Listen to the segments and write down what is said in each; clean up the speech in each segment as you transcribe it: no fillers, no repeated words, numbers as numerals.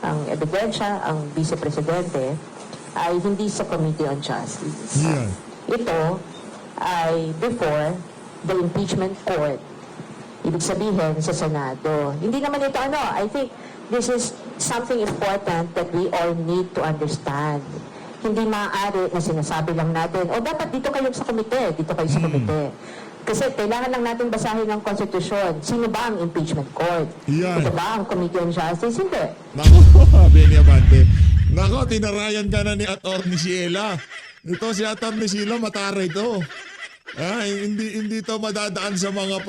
ang ebidensya, ang Vice Presidente, ay hindi sa Committee on Justice. Yeah. Ito ay before the impeachment court. Ibig sabihin sa Senado. Hindi naman ito I think this is something important that we all need to understand. Hindi maaari na sinasabi lang natin, dapat dito kayo sa komite, dito kayo sa komite. Kasi kailangan lang natin basahin ng konstitusyon. Sino ba ang impeachment court? Yan. Ito ba ang Committee on Justice? Hindi. Nako, Benny Abante. Nako, tinarayan ka na ni Atty. Sheila. Ito si Atty. Sheila, matara ito. Hindi to madadaan sa mga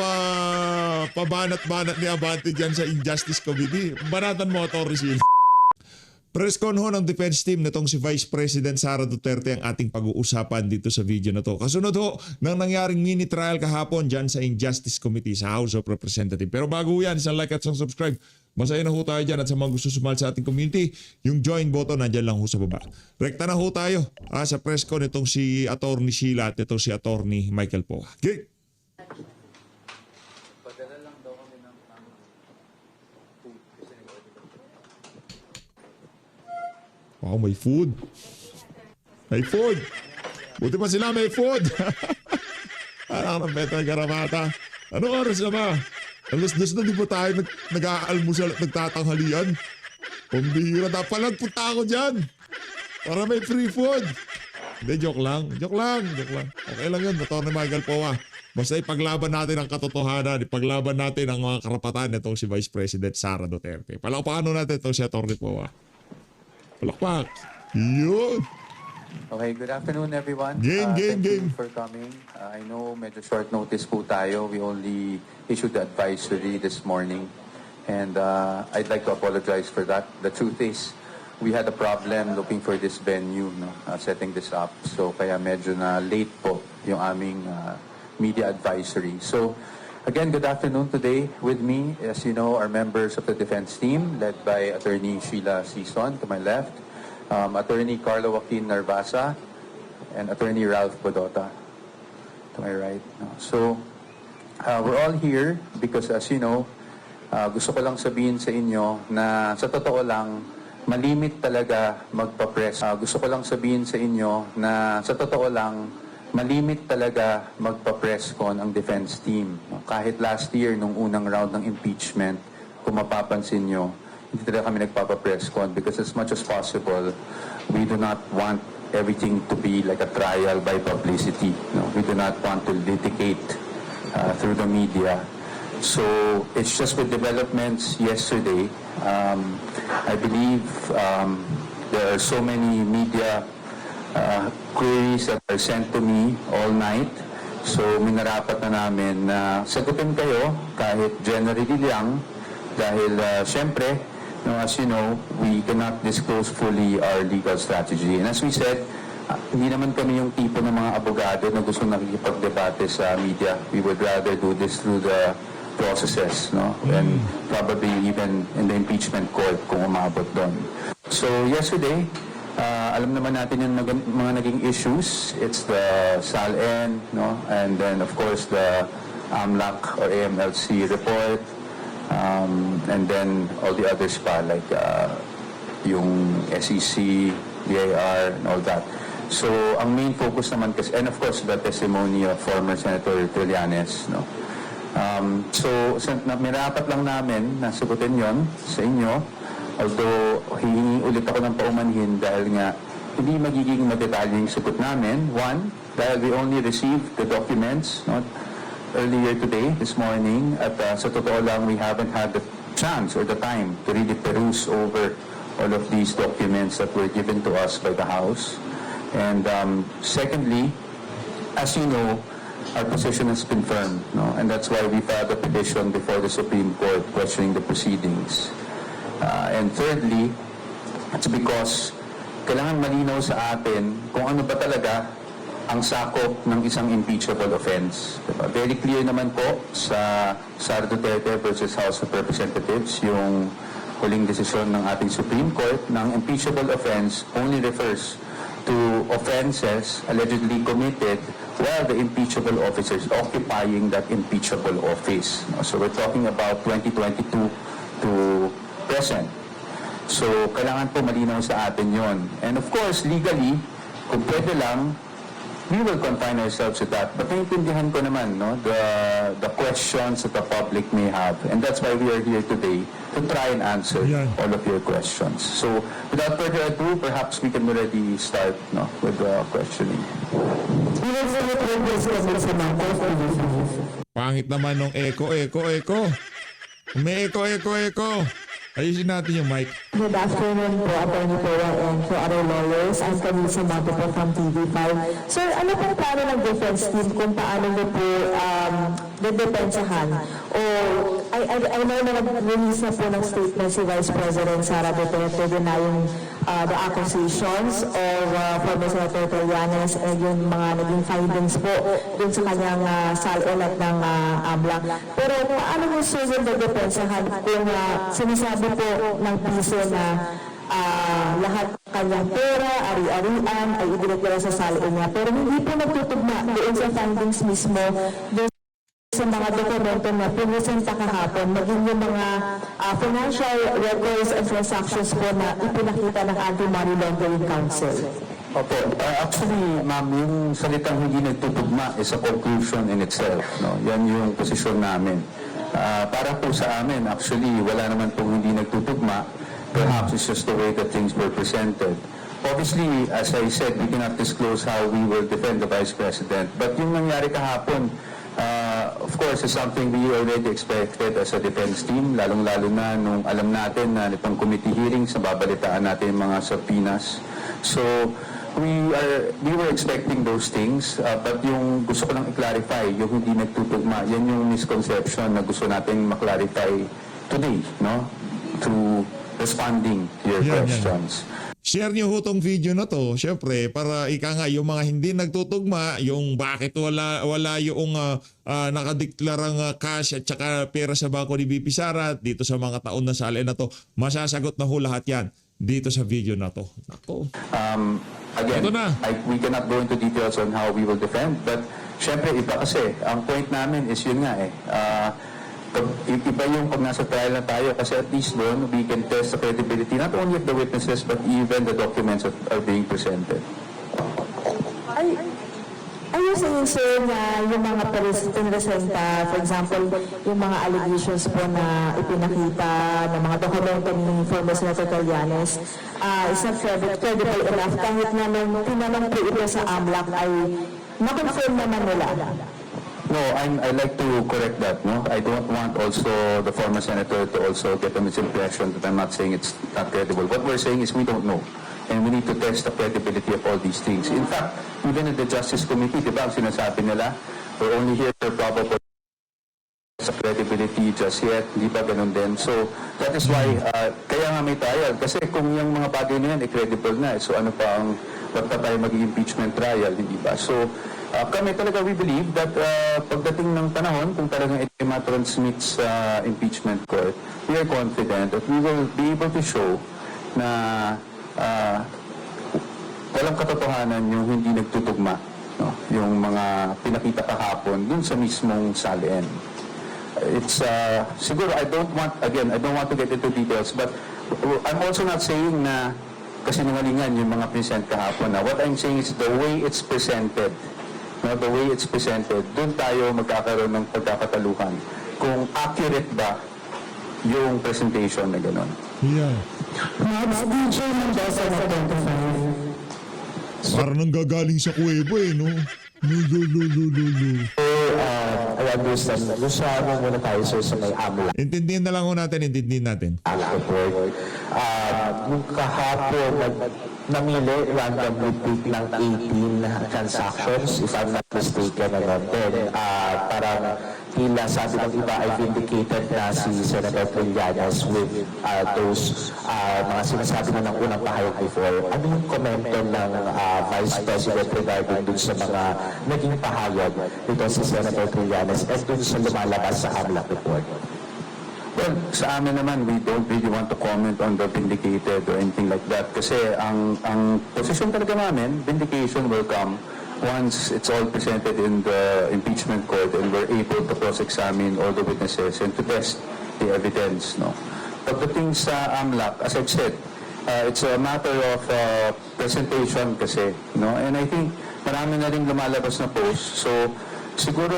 pabanat-banat ni Abante dyan sa Injustice Committee. Banatan mo, Atty. Sheila. Press con ho ng defense team nitong si Vice President Sara Duterte ang ating pag-uusapan dito sa video na to. Kasunod ho ng nangyaring mini trial kahapon dyan sa Injustice Committee sa House of Representatives. Pero bago yan, isang like at isang subscribe. Masaya na ho tayo dyan at sa mga gusto sumali sa ating community, yung join button nandyan lang ho sa baba. Rekta na ho tayo sa press con nitong si Atty. Sheila at itong si Atty. Michael Poa. Okay. Wow, may food. May food. Buti pa sila may food. Anak ng Betay Garamata. Anong oras na ba? Alas-dos na di ba tayo nag-aalmusal at nagtatanghalian? Pambihira na. Palagpunta ako dyan. Para may free food. Hindi, joke lang. Joke lang. Okay lang yun. Atty. Michael Poa. Basta ipaglaban natin ang katotohanan. Ipaglaban natin ang mga karapatan nitong si Vice President Sara Duterte. Palakpakan natin itong si Atty. Poa. Palakpak. Yun. Okay, good afternoon everyone. Game. Thank you for coming. I know medyo short notice po tayo. We only issued the advisory this morning. And I'd like to apologize for that. The truth is, we had a problem looking for this venue, setting this up. So kaya medyo na late po yung aming media advisory. So again, good afternoon today. With me, as you know, are members of the defense team led by Attorney Sheila Sison to my left. Attorney Carlo Joaquin Narvasa, and Attorney Ralph Bodota to my right. So, we're all here because as you know, gusto ko lang sabihin sa inyo na sa totoo lang, malimit talaga magpa-press. Gusto ko lang sabihin sa inyo na sa totoo lang, malimit talaga magpa-press con ang defense team. Kahit last year, nung unang round ng impeachment, kung mapapansin nyo, hindi talaga kami nagpapa-press con because as much as possible, we do not want everything to be like a trial by publicity. We do not want to litigate through the media. So it's just with developments yesterday. I believe there are so many media queries that are sent to me all night. So minarapat na namin na sagutin kayo kahit generally lang dahil syempre, as you know, we cannot disclose fully our legal strategy. And as we said, hindi naman kami yung tipo ng mga abogado na gusto nakikipagdebate sa media. We would rather do this through the processes, and probably even in the impeachment court kung umabot doon. So yesterday, alam naman natin yung mga naging issues. It's the SALN, and then of course the AMLAC or AMLC report, and then all the others pa like yung SEC, BIR, and all that. So ang main focus naman kasi, and of course the testimony of former Senator Trillanes, so mirapat lang namin na sagutin yon sa inyo. Although, hihingi ulit ako ng paumanhin dahil nga hindi magiging madetalye yung sagot namin. One, dahil we only received the documents earlier today, this morning, at sa totoo lang, we haven't had the chance or the time to really peruse over all of these documents that were given to us by the House. And secondly, as you know, our position has been firm, and that's why we filed a petition before the Supreme Court questioning the proceedings. And thirdly, it's because kailangan malinaw sa atin kung ano ba talaga ang sakop ng isang impeachable offense. Diba? Very clear naman po sa Sara Duterte versus House of Representatives yung huling desisyon ng ating Supreme Court ng impeachable offense only refers to offenses allegedly committed while the impeachable officer is occupying that impeachable office. So we're talking about 2022 to present. So, kailangan po malinaw sa atin yon. And of course, legally, kung pwede lang, we will confine ourselves to that. But naiintindihan ko naman, no, the questions that the public may have. And that's why we are here today, to try and answer Yan. all of your questions. So, without further ado, perhaps we can already start, no, with the questioning. Pangit naman nung echo. May echo. Ayusin natin yung mic. Good afternoon po, Attorney Pera and to other lawyers. I'm Camille Mato po from TV5. Sir, ano pong plano ng defense team kung paano niyo po dedepensahan? O, I know na nag-release na po ng statement si Vice President Sara Duterte denying the accusations of former Senator Trillanes and yung mga naging findings po dun sa kanyang SALOL ng AMLAC. Pero paano mo susunod na depensahan kung sinasabi po ng piso na lahat kanyang pera, ari-arian ay idinagdala sa SALOL niya. Pero hindi po nagtutugma doon sa findings mismo doon sa mga dokumento na pinisenta kahapon, maging yung mga financial records and transactions po na ipinakita ng Anti-Money Laundering Council. Opo. Actually, ma'am, yung salitang hindi nagtutugma is a conclusion in itself. No? Yan yung posisyon namin. Para po sa amin, actually, wala naman pong hindi nagtutugma. Perhaps it's just the way that things were presented. Obviously, as I said, we cannot disclose how we will defend the Vice President. But yung nangyari kahapon, of course, is something we already expected as a defense team, lalong-lalo na nung alam natin na itong committee hearings, nababalitaan natin yung mga subpoenas. So, we were expecting those things, but yung gusto ko lang i-clarify, yung hindi nagtutugma, yan yung misconception na gusto natin ma-clarify today, no? Through responding to your questions. Share niyo ho tong video na to, syempre, para ika nga yung mga hindi nagtutugma, yung bakit wala yung nakadeklarang cash at saka pera sa bangko ni VP Sara dito sa mga taon na sali na to, masasagot na ho lahat yan dito sa video na to. Nako. Again, Ito na. we cannot go into details on how we will defend, but syempre iba kasi, ang point namin is yun nga iba yung pag nasa trial na tayo kasi at least doon we can test the credibility not only of the witnesses but even the documents that are being presented. Are you saying, sir, na yung mga pinresenta, for example, yung mga allegations po na ipinakita ng mga dokumento ni former Senator Trillanes, is not credible enough kahit na nung tinanong po ito sa AMLAC ay na-confirm naman nila? No, I like to correct that. No, I don't want also the former senator to also get a misimpression that I'm not saying it's not credible. What we're saying is we don't know, and we need to test the credibility of all these things. In fact, even at the Justice Committee, di ba, ang sinasabi nila, we're only here for probable sa credibility just yet, hindi ba ganun din? So, that is why, kaya nga may trial. Kasi kung yung mga bagay na yan, credible na. So, ano pa ang, ba't pa tayo mag-impeachment trial, hindi ba? So, kami talaga, we believe that pagdating ng panahon, kung talagang ito ma-transmit sa impeachment court, we are confident that we will be able to show na walang katotohanan yung hindi nagtutugma, no? Yung mga pinakita kahapon dun sa mismong salian. It's siguro I don't want to get into details, but I'm also not saying na kasinungalingan yung mga present kahapon. What I'm saying is the way it's presented. No, the way it's presented, doon tayo magkakaroon ng pagkakataluhan kung accurate ba yung presentation na gano'n. Yeah. Parang nanggagaling sa kuwebo no? I understand. Gusto mo muna tayo sir sa may AMLAC Intindihin na lang ho natin. report. Yung kahapon, namili randomly pick ng 18 transactions, if I'm not mistaken, then parang tila sabi ng iba ay vindicated na si Senator Trillanes with those mga sinasabi na ng unang pahayag before. Ano yung komento ng Vice President regarding dun sa mga naging pahayag nito si Senator Trillanes at dun sa lumalabas sa AMLAC report? Well, sa amin naman, we don't really want to comment on the vindicated or anything like that. Kasi ang position talaga namin, vindication will come once it's all presented in the impeachment court and we're able to cross-examine all the witnesses and to test the evidence. No? pagdating sa AMLAC, as I've said, it's a matter of presentation kasi, no? And I think marami na rin lumalabas na post. So, siguro,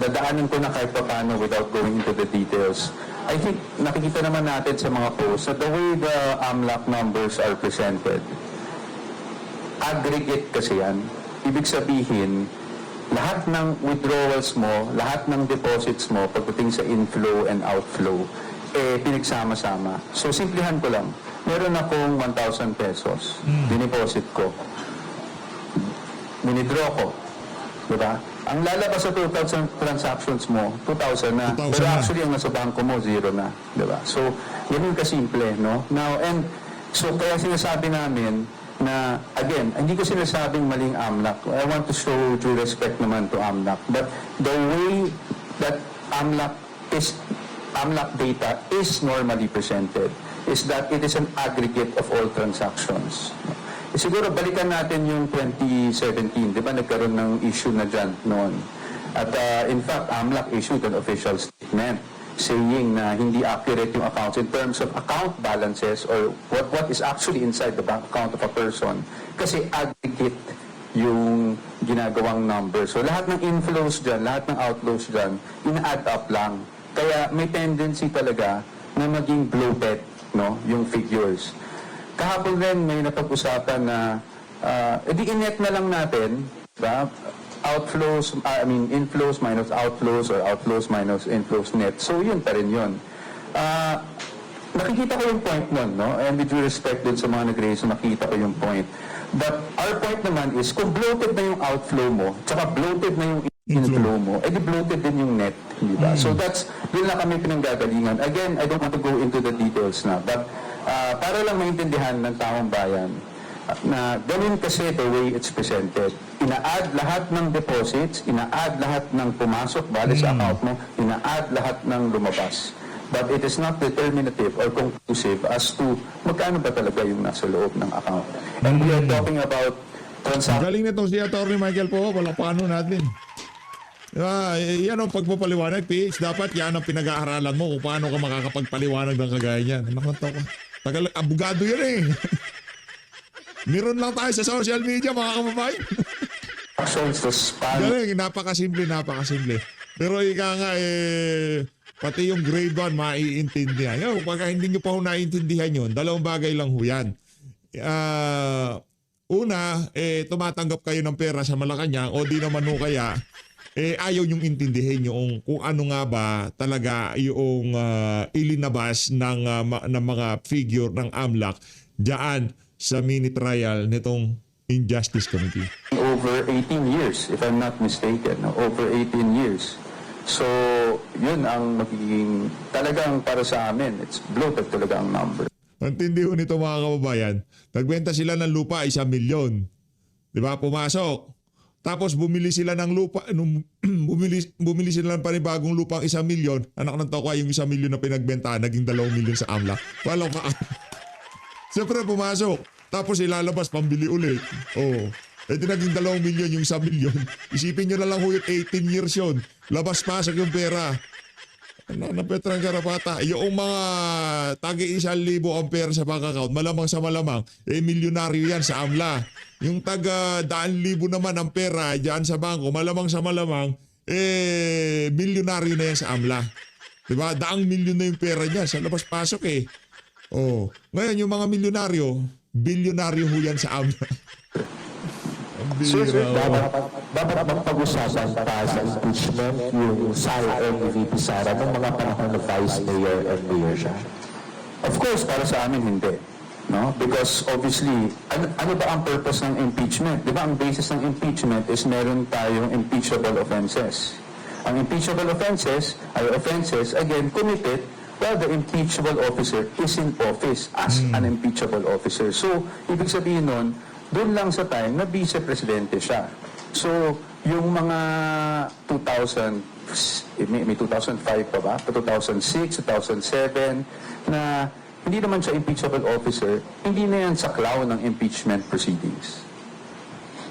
dadaanin ko na kahit paano without going into the details. I think nakikita naman natin sa mga posts that the way the AMLAC numbers are presented, aggregate kasi yan. Ibig sabihin, lahat ng withdrawals mo, lahat ng deposits mo, pagdating sa inflow and outflow, pinagsama-sama. So, simplihan ko lang. Meron akong 1,000 pesos. Diniposit ko. Withdraw ko. Diba? Ang lalabas sa 2,000 transactions mo, 2,000 na. 2,000 Pero na. actually, ang nasa bangko mo, 0 na. Diba? So, ganun kasimple, no? Now, and so, kaya sinasabi namin na, again, hindi ko sinasabing maling AMLAC. I want to show due respect naman to AMLAC. But the way that AMLAC data is normally presented is that it is an aggregate of all transactions. Siguro balikan natin yung 2017, di ba nagkaroon ng issue na dyan noon. At in fact, AMLAC issued an official statement saying na hindi accurate yung accounts in terms of account balances or what is actually inside the bank account of a person kasi aggregate yung ginagawang number. So lahat ng inflows dyan, lahat ng outflows dyan, ina-add up lang. Kaya may tendency talaga na maging bloated, no, yung figures. Kahapon rin may napag-usapan na i-net na lang natin, diba? Outflows, inflows minus outflows or outflows minus inflows net. So yun pa rin yun. Nakikita ko yung point nun, no? And with due respect dun sa mga nag-raise, nakikita ko yung point. But our point naman is, kung bloated na yung outflow mo, tsaka bloated na yung inflow mo, di bloated din yung net, di ba? So yun lang kami pinanggagalingan. Again, I don't want to go into the details na, but para lang maintindihan ng taong bayan na ganun kasi the way it's presented. Ina-add lahat ng deposits, ina-add lahat ng pumasok, bali sa account mo, ina-add lahat ng lumabas. But it is not determinative or conclusive as to magkano ba talaga yung nasa loob ng account. And we are talking about transactions. Galing nitong si Atty. Michael po, walang paano natin. Yan ang pagpapaliwanag, PH. Dapat yan ang pinag-aaralan mo kung paano ka makakapagpaliwanag ng kagaya niyan. Nakanto ko. Tagal, abogado yan eh. Meron lang tayo sa social media, mga kababayan. The span. Galing, napakasimple. Pero ika nga pati yung grade 1 maiintindihan. Yung, pagka hindi nyo pa ho naiintindihan yun, dalawang bagay lang ho yan. Una, tumatanggap kayo ng pera sa Malacanang o di naman ho kaya, ayaw nyong intindihin yung kung ano nga ba talaga yung ilinabas ng mga figure ng AMLAC diyan sa mini trial nitong Injustice Committee. Over 18 years, if I'm not mistaken. No? Over 18 years. So, yun ang magiging, talagang para sa amin, it's bloated talaga ang number. Ang tindi ho nito mga kababayan, nagbenta sila ng lupa 1 milyon. Di ba? Pumasok. Tapos bumili sila ng lupa, bumili sila ng panibagong lupang 1 milyon. Anak ng toko yung 1 milyon na pinagbenta, naging 2 milyon sa AMLAC. Wala ka. Siyempre pumasok. Tapos ilalabas, pambili ulit. Oh. Di naging 2 milyon yung 1 milyon. Isipin nyo na lang ho yung 18 years yun. Labas-pasok yung pera. Ano na Petrang Garapata? Yung mga tagi 1,000 ang pera sa bank account, malamang sa malamang, milyonaryo yan sa AMLA. Yung taga 100,000 naman ang pera dyan sa bangko, malamang sa malamang, milyonaryo na yan sa AMLA. Diba? 100 milyon na yung pera niya sa labas-pasok eh. Oh. Ngayon yung mga milyonaryo, bilyonaryo ho yan sa AMLA. Sir, dapat magpag-usapan pa sa impeachment yung SAR ni VP Sara ng mga panahon ng Vice Mayor and Mayor siya? Of course, para sa amin, hindi. No? Because obviously, ano ba ang purpose ng impeachment? Di ba ang basis ng impeachment is meron tayong impeachable offenses. Ang impeachable offenses ay offenses, again, committed while the impeachable officer is in office as an impeachable officer. So, ibig sabihin nun, doon lang sa time na vice-presidente siya. So, yung mga may 2005 pa ba? 2006, 2007, na hindi naman siya impeachable officer, hindi na yan saklaw ng impeachment proceedings.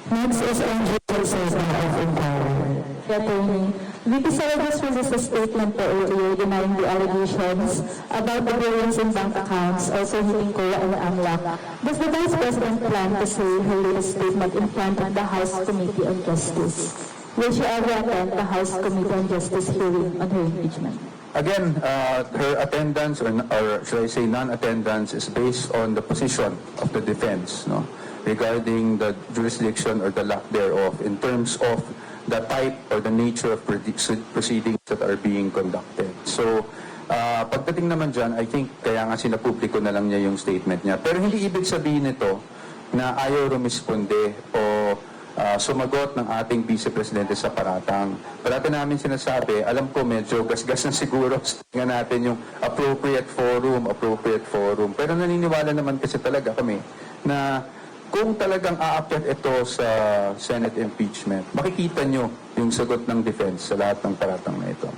Next is Angel Salceda of Empower. Attorney, VP Sara just released a statement po earlier denying the allegations about the billions in bank accounts, also hitting COA and AMLAC. Does the Vice President plan to say her latest statement in front of the House Committee on Justice? Will she ever attend the House Committee on Justice hearing on her impeachment? Again, her attendance, or should I say non-attendance, is based on the position of the defense, no, regarding the jurisdiction or the lack thereof in terms of the type or the nature of proceedings that are being conducted. So, pagdating naman dyan, I think kaya nga sinapubliko na lang niya yung statement niya. Pero hindi ibig sabihin nito na ayaw rumisponde o sumagot ng ating Vice Presidente sa paratang. Parati namin sinasabi, alam ko medyo gasgas na siguro nga natin yung appropriate forum. Pero naniniwala naman kasi talaga kami na kung talagang aakyat ito sa Senate impeachment, makikita nyo yung sagot ng defense sa lahat ng paratang na ito.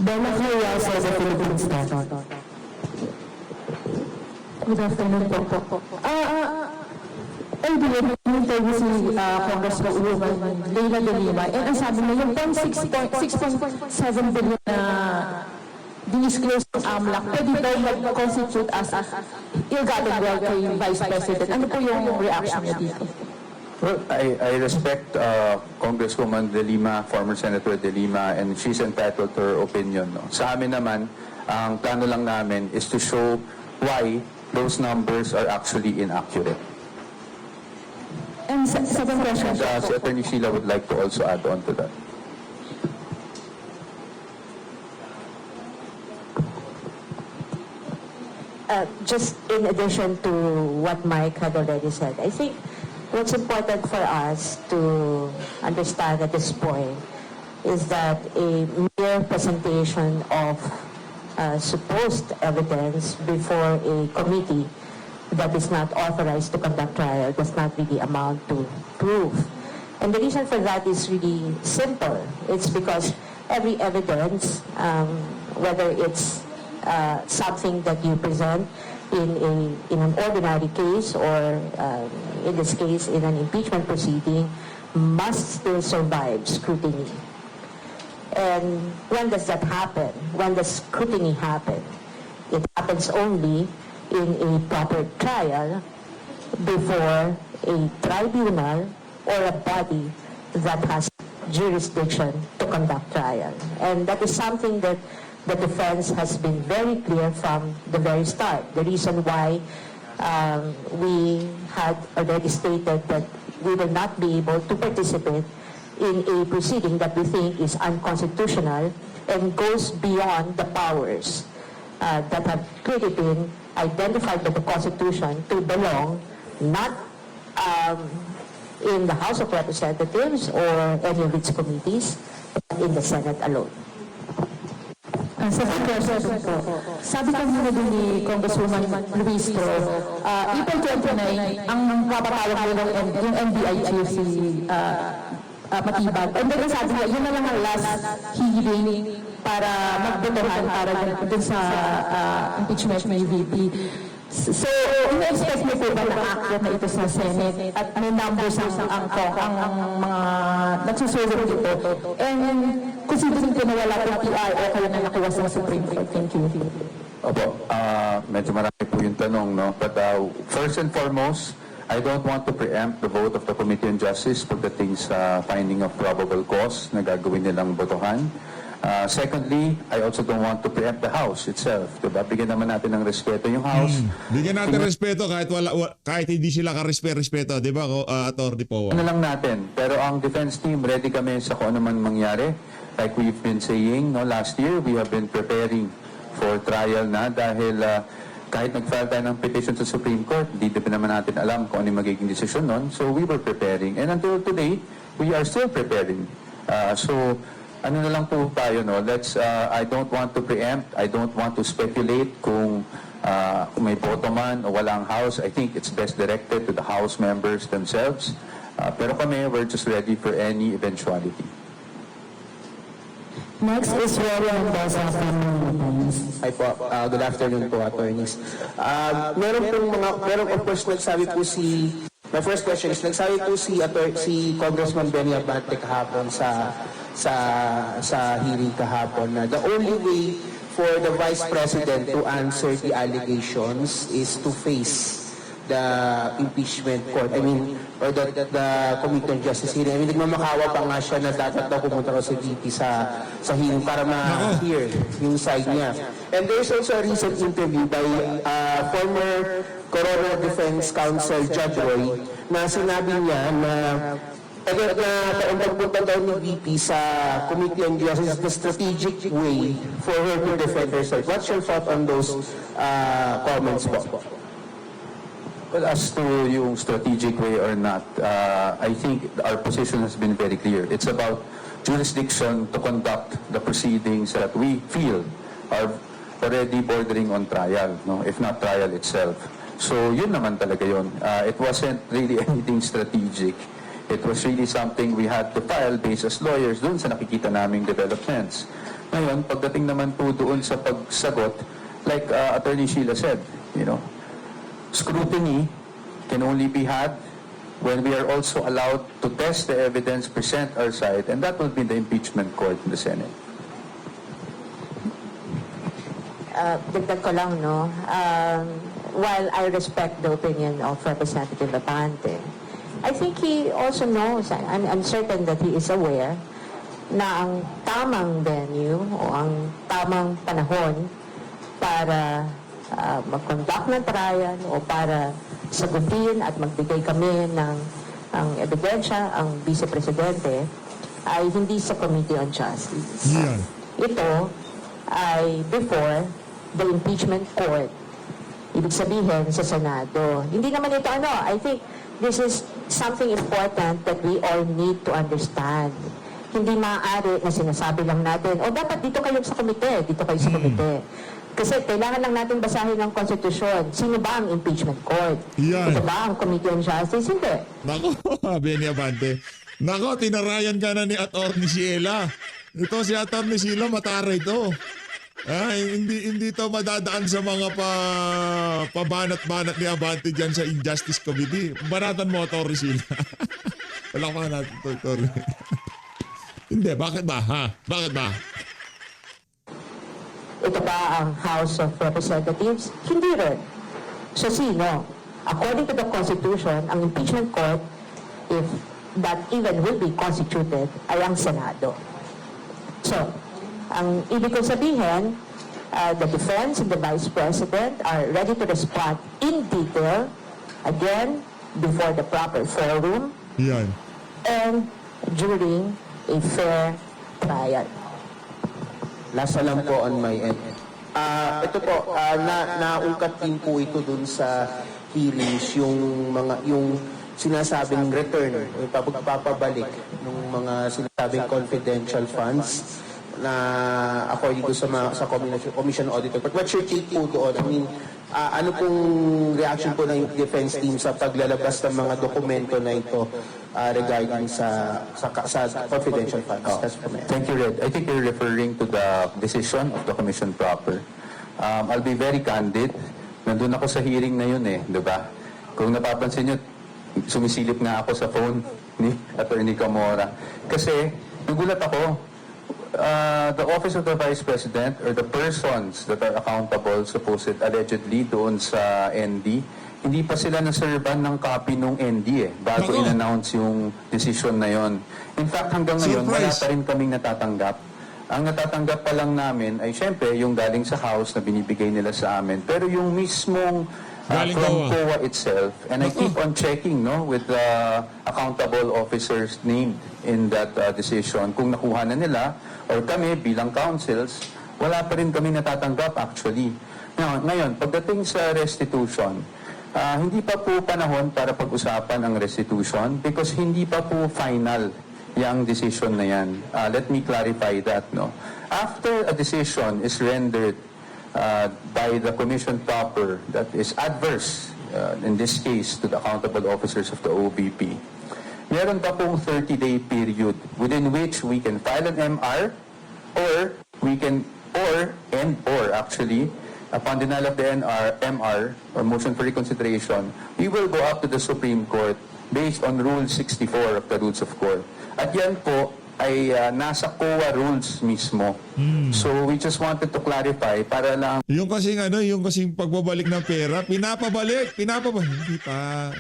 Bella Flores sa Philippine Star. Good afternoon po. I believe interview si Congresswoman Leila De Lima, and ang sabi niya, yung 6.7 billion na dinisclose ng AMLAC, pwede daw mag-constitute as ill-gotten wealth kay Vice President. Ano po yung reaction niya dito? Well, I respect Congresswoman De Lima, former Senator De Lima, and she's entitled to her opinion. No? Sa amin naman, ang plano lang namin is to show why those numbers are actually inaccurate. And second question. And si Attorney Sheila would like to also add on to that. Just in addition to what Mike had already said, I think what's important for us to understand at this point is that a mere presentation of supposed evidence before a committee that is not authorized to conduct trial does not really amount to proof. And the reason for that is really simple. It's because every evidence, whether it's something that you present in an ordinary case or in this case in an impeachment proceeding, must still survive scrutiny. And when does that happen? When does scrutiny happen? It happens only in a proper trial before a tribunal or a body that has jurisdiction to conduct trial. And that is something that the defense has been very clear from the very start. The reason why we had already stated that we will not be able to participate in a proceeding that we think is unconstitutional and goes beyond the powers that have clearly been identified by the Constitution to belong not in the House of Representatives or any of its committees, but in the Senate alone. Second question po. Sabi kanina din ni Congresswoman Luis Tro, April 29, ang papatawag nila yung NBI chief si Matibag. And then sabi niya, yun na lang ang last hearing para magbotohan para dun sa impeachment ni VP. So, ina-expect niyo po ba na akyat na ito sa Senate at may numbers ang mga nagsusulong dito? And considering ko na wala pong PR o kaya na nakuha sa Supreme Court. Thank you. Opo, medyo marami po yung tanong, no? But first and foremost, I don't want to preempt the vote of the Committee on Justice pagdating sa finding of probable cause na gagawin nilang botohan. Secondly, I also don't want to preempt the House itself. Diba? Bigyan naman natin ng respeto yung House. Bigyan natin respeto kahit hindi sila ka-respeto, di ba, Atty. Powa? Ano lang natin, pero ang defense team, ready kami sa kung ano man mangyari. Like we've been saying, no, last year, we have been preparing for trial na dahil kahit nag-file tayo ng petition sa Supreme Court, hindi naman natin alam kung ano yung magiging desisyon nun. So we were preparing. And until today, we are still preparing. So ano na lang po tayo, no? I don't want to preempt, I don't want to speculate kung may boto man o walang House. I think it's best directed to the House members themselves. Pero kami, we're just ready for any eventuality. Next is Rory Mendoza from Philippines. Hi po, good afternoon po, attorneys. Meron of course nagsabi po si My first question is, nagsabi po si Congressman Benny Abante kahapon sa hearing kahapon na the only way for the Vice President to answer the allegations is to face the impeachment court. I mean, or the Committee on Justice hearing. I mean, nagmamakawa pa nga siya na dapat daw pumunta raw si VP sa hearing para ma-hear yung side niya. And there's also a recent interview by former Coroner Defense Counsel Judge Roy na sinabi niya na ang pagpunta daw ni VP sa Committee on Justice is the strategic way for her to defend herself. What's your thought on those comments po? Well, as to yung strategic way or not, I think our position has been very clear. It's about jurisdiction to conduct the proceedings that we feel are already bordering on trial, no? If not trial itself. So yun naman talaga yun. It wasn't really anything strategic. It was really something we had to file based as lawyers dun sa nakikita naming developments. Ngayon, pagdating naman po doon sa pagsagot, like Attorney Sheila said, you know, scrutiny can only be had when we are also allowed to test the evidence, present our side, and that will be the impeachment court in the Senate. Dagdag ko lang, no? While I respect the opinion of Representative Abante, I think he also knows, I'm certain that he is aware na ang tamang venue o ang tamang panahon para mag-conduct ng trial o para sagutin at magbigay kami ng ebidensya ang Vice Presidente ay hindi sa Committee on Justice. Yan. Ito ay before the impeachment court. Ibig sabihin sa Senado. Hindi naman ito I think this is something important that we all need to understand. Hindi maaari na sinasabi lang natin, dapat dito kayo sa komite, dito kayo sa komite. Kasi kailangan lang natin basahin ng konstitusyon. Sino ba ang impeachment court? Yan. Ito ba ang Committee on Justice? Hindi. Nako, Benny Abante. Nako, tinarayan ka na ni Atty. Sheila. Ito si Atty. Sheila, matara ito. Hindi to madadaan sa mga pabanat-banat ni Abante dyan sa Injustice Committee. Banatan mo, Atty. Sheila. Wala ka natin ito, Atty. Hindi, bakit ba? Bakit ba? Ito ba ang House of Representatives? Hindi rin. So sino? According to the Constitution, ang impeachment court, if that even will be constituted, ay ang Senado. So, ang ibig ko sabihin, the defense and the Vice President are ready to respond in detail, again, before the proper forum, Yan. and during a fair trial. Last na lang po on my end. Ito po, naungkat din po ito dun sa hearings, yung sinasabing return, o pagpapabalik ng mga sinasabing confidential funds na according to sa Commission Auditor. But what's your take po doon? I mean, ano pong reaction po ng defense team sa paglalabas ng mga dokumento na ito regarding sa confidential funds? That's for me. Thank you, Red. I think you're referring to the decision of the Commission proper. I'll be very candid. Nandun ako sa hearing na yun di ba? Kung napapansin nyo, sumisilip nga ako sa phone ni Atty. Camora. Kasi, nagulat ako. The Office of the Vice President or the persons that are accountable, allegedly doon sa ND, hindi pa sila naserban ng copy nung ND bago in-announce yung decision na yon. In fact, hanggang ngayon, wala pa rin kaming natatanggap. Ang natatanggap pa lang namin ay syempre yung galing sa House na binibigay nila sa amin. Pero yung mismong from COA itself, and I keep on checking with the accountable officers named in that decision, kung nakuha na nila, or kami bilang councils, wala pa rin kami natatanggap actually. Ngayon, pagdating sa restitution, hindi pa po panahon para pag-usapan ang restitution because hindi pa po final yung decision na yan. Let me clarify that. After a decision is rendered by the Commission proper that is adverse, in this case, to the accountable officers of the OBP, meron pa pong 30-day period within which we can file an MR or we can, or actually, upon denial of the MR, or motion for reconsideration, we will go up to the Supreme Court based on Rule 64 of the Rules of Court. At yan po ay nasa COA rules mismo. So we just wanted to clarify para lang Yung kasing pagbabalik ng pera, pinapabalik. Hindi pa.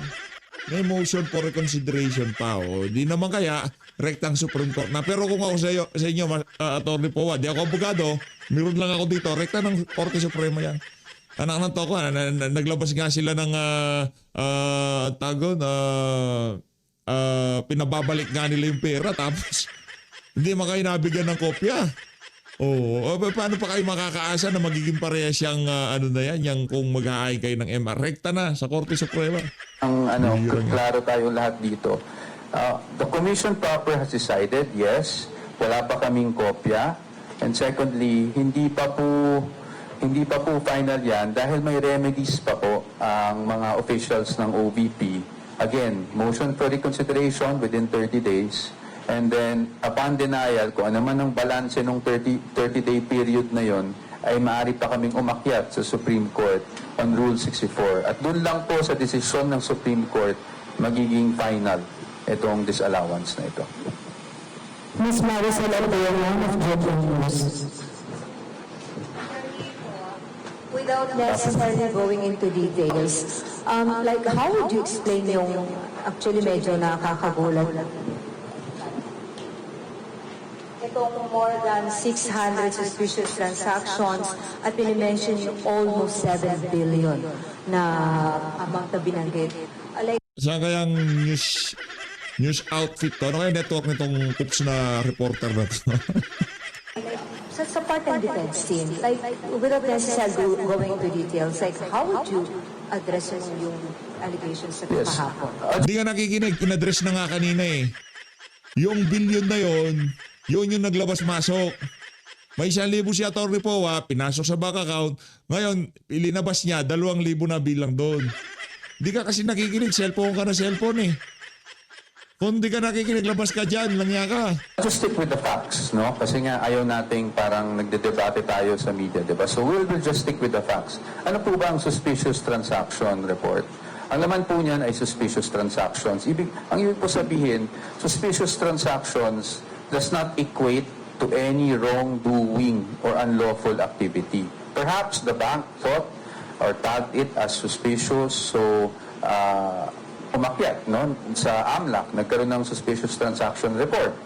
May motion for reconsideration pa. O. Di naman kaya, rektang Supreme Court na. Pero kung ako sa inyo, Atty. Powa, di ako abogado, meron lang ako dito, rekta ng Korte Suprema yan. Anak ng toko, naglabas nga sila ng pinababalik nga nila yung pera, tapos hindi man kayo nabigyan ng kopya. Oo. Paano pa kayo makakaasa na magiging parehas yung yung kung mag-aay kayo ng MR? Rekta na sa Korte Suprema. klaro tayo lahat dito. The Commission proper has decided, yes, wala pa kaming kopya. And secondly, hindi pa po final yan dahil may remedies pa po ang mga officials ng OVP. Again, motion for reconsideration within 30 days. And then, upon denial, kung ano man ang balanse ng 30-day period na yon, ay maaari pa kaming umakyat sa Supreme Court on Rule 64. At doon lang po sa desisyon ng Supreme Court magiging final itong disallowance na ito. Ms. Maricel Albayano of Global News. Without necessarily going into details, like how would you explain yung actually medyo nakakagulat? Itong more than 600 suspicious transactions at pinimension yung almost 7 billion na amount na binanggit. Like, Saan kayang news outfit to? Ano kaya network nitong tips na reporter na to? sa part ng defense team, like without necessarily going into details, like how would you address yung allegations sa kahapon? Hindi ka nakikinig. Inadress na nga kanina eh. Yung billion na yun yung naglabas-masok. May 1,000 si Atty. Powa, pinasok sa bank account. Ngayon, ilinabas niya, 2,000 na bilang doon. Hindi ka kasi nakikinig. Cellphone ka na cellphone eh. Kung di ka nakikinig, labas ka dyan. Langya ka. Just stick with the facts, no? Kasi nga ayaw nating parang nagdedebate tayo sa media, di ba? So we'll just stick with the facts. Ano po ba ang suspicious transaction report? Ang laman po niyan ay suspicious transactions. Ang ibig po sabihin, suspicious transactions does not equate to any wrongdoing or unlawful activity. Perhaps the bank thought or tagged it as suspicious, so umakyat, no, sa AMLAC, nagkaroon ng suspicious transaction report.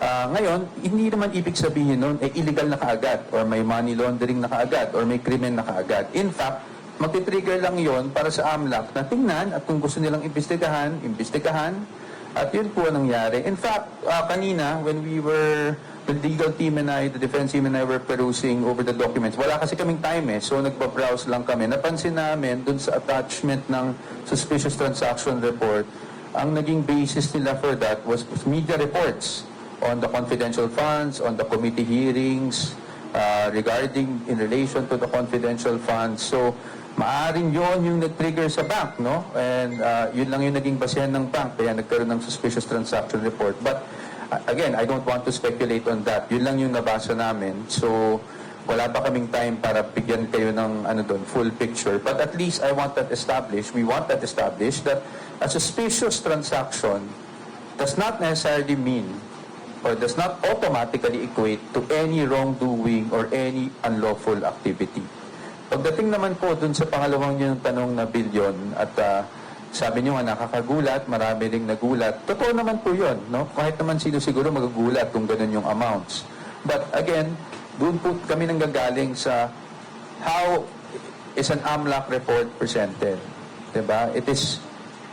Ngayon, hindi naman ibig sabihin nun, illegal na kaagad, or may money laundering na kaagad, or may krimen na kaagad. In fact, magti-trigger lang yon para sa AMLAC na tingnan at kung gusto nilang imbestigahan, at yun po ang nangyari. In fact, kanina, when the legal team and I, the defense team and I were perusing over the documents, wala kasi kaming time eh, so nagpa-browse lang kami. Napansin namin dun sa attachment ng suspicious transaction report, ang naging basis nila for that was media reports on the confidential funds, on the committee hearings, regarding in relation to the confidential funds. So, maaring yon yung nag-trigger sa bank, no? And yun lang yung naging basehan ng bank, kaya nagkaroon ng suspicious transaction report. But again, I don't want to speculate on that. Yun lang yung nabasa namin. So, wala pa kaming time para bigyan kayo ng full picture. But at least we want that established that a suspicious transaction does not necessarily mean or does not automatically equate to any wrongdoing or any unlawful activity. Pagdating naman po dun sa pangalawang yung tanong na bilyon at sabi nyo nga nakakagulat, marami ring nagulat. Totoo naman po yun, no? Kahit naman sino siguro magagulat kung ganun yung amounts. But again, doon po kami nanggagaling sa how is an AMLAC report presented. Diba? It is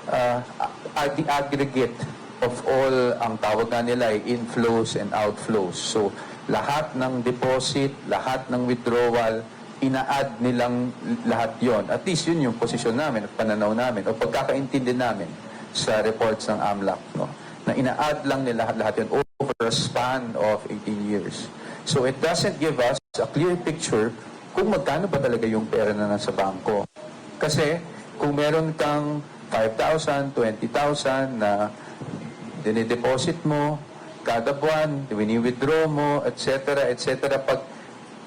the aggregate of all, ang tawag nga nila ay inflows and outflows. So, lahat ng deposit, lahat ng withdrawal, ina-add nilang lahat yon. At least yun yung posisyon namin at pananaw namin o pagkakaintindi namin sa reports ng AMLAC, no? Na ina-add lang nila lahat yun over a span of 18 years. So it doesn't give us a clear picture kung magkano ba talaga yung pera na nasa bangko. Kasi kung meron kang 5,000, 20,000 na dinideposit mo kada buwan, wini-withdraw mo, etc., etc., pag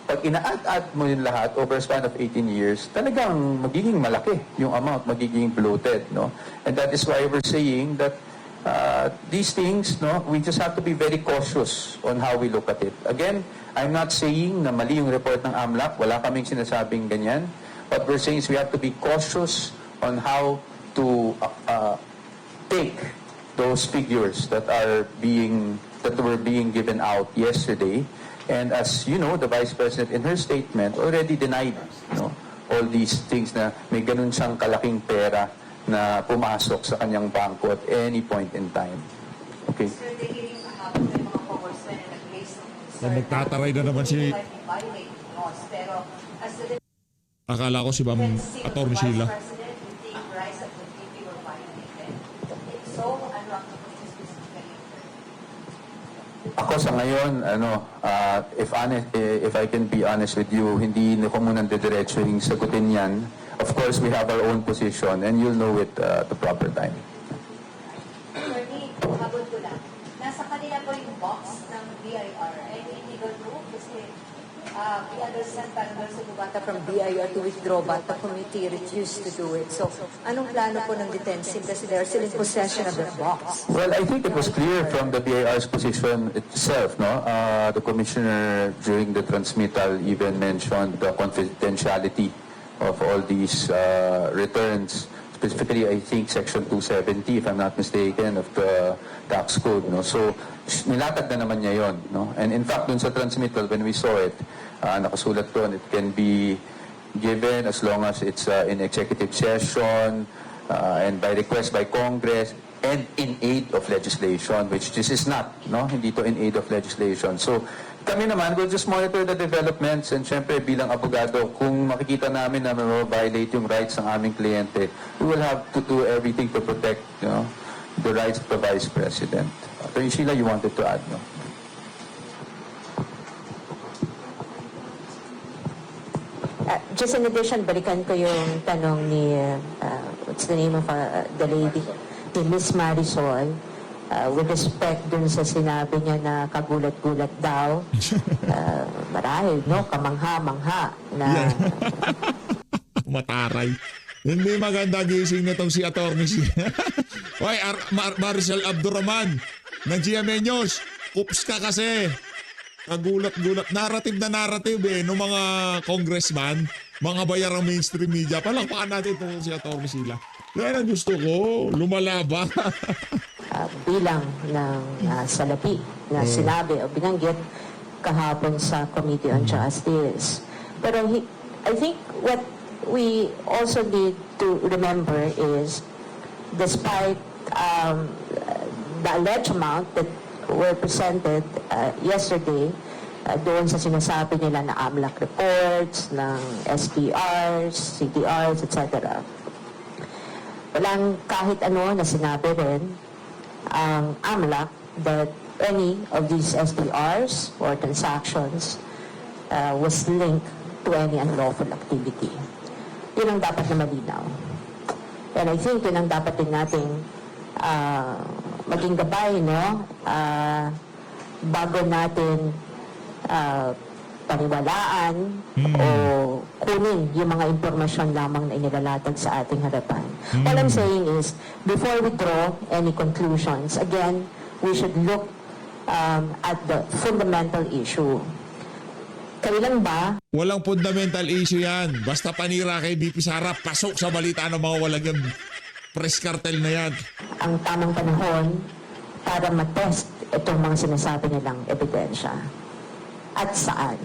pag ina-add mo yung lahat over a span of 18 years, talagang magiging malaki yung amount, magiging bloated, no? And that is why we're saying that these things, no, we just have to be very cautious on how we look at it. Again, I'm not saying na mali yung report ng AMLAC, wala kaming sinasabing ganyan. What we're saying is we have to be cautious on how to take those figures that were being given out yesterday. And as you know, the Vice President in her statement already denied, all these things na may ganun siyang kalaking pera na pumasok sa kanyang bangko at any point in time. Okay. Sir, the hearing kahapon ng mga congressmen na nag-raise ng concern. Magtataray na naman si... Violate laws, pero as the Akala ko si Ma'am Atty. Sheila. President, you think rights of the people were violated? If so, ano ang specifically? Ako sa ngayon, if I can be honest with you, hindi ko muna didiretso yung sagutin yan. Of course, we have our own position and you'll know it at the proper time. Attorney, habol ko lang. Nasa kanila po yung box ng BIR. Any illegal move? Kasi we understand parang sa Bubata from BIR to withdraw, but the committee refused to do it. So, anong plano po ng detention? Kasi they're still in possession of that box. Well, I think it was clear from the BIR's position itself, no? The commissioner during the transmittal even mentioned the confidentiality of all these returns, specifically I think Section 270, if I'm not mistaken, of the tax code, no? So, nilatag na naman niya yon, no? And in fact, dun sa transmittal, when we saw it, nakasulat doon, it can be given as long as it's in executive session and by request by Congress and in aid of legislation, which this is not, no? Hindi to in aid of legislation. So, kami naman, we'll just monitor the developments and syempre bilang abogado, kung makikita namin na violate yung rights ng aming kliyente, we will have to do everything to protect, the rights of the Vice President. Attorney Sheila, you wanted to add, no? Just in addition, balikan ko yung tanong ni, what's the name of the lady? Ni Miss Marisol, with respect dun sa sinabi niya na kagulat-gulat daw, marahil, no? Kamangha-mangha na... Mataray. Hindi maganda gising na tong si Atty. Hoy, Maricel Abdurrahman ng GMA News. Oops ka kasi. Kagulat-gulat. Narrative na narrative ng mga congressman, mga bayarang mainstream media. Palakpakan natin itong si Atty. Sheila. Yan ang gusto ko. Lumalaba. Bilang ng salapi na sinabi o binanggit kahapon sa Committee on Justice. Pero I think what we also need to remember is despite the alleged amount that were presented yesterday doon sa sinasabi nila na AMLAC reports, ng SPRs, CTRs, etc. Walang kahit ano na sinabi rin ang AMLAC that any of these SPRs or transactions was linked to any unlawful activity. Yun ang dapat na malinaw. And I think yun ang dapat din nating maging gabay, no? Bago natin paniwalaan o kunin yung mga impormasyon lamang na inilalatag sa ating harapan. All I'm saying is, before we draw any conclusions, again, we should look at the fundamental issue. Kailan ba? Walang fundamental issue yan. Basta panira kay BP Sara, pasok sa balita ng mga walang yung press cartel na yan. Ang tamang panahon para matest itong mga sinasabi nilang ebidensya? At saan?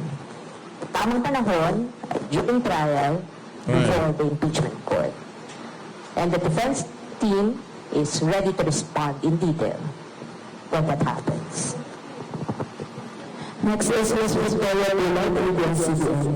Tamang panahon, during trial, before the impeachment court. And the defense team is ready to respond in detail when that happens. Next is Ms. Victoria Lula, ABS-CBN.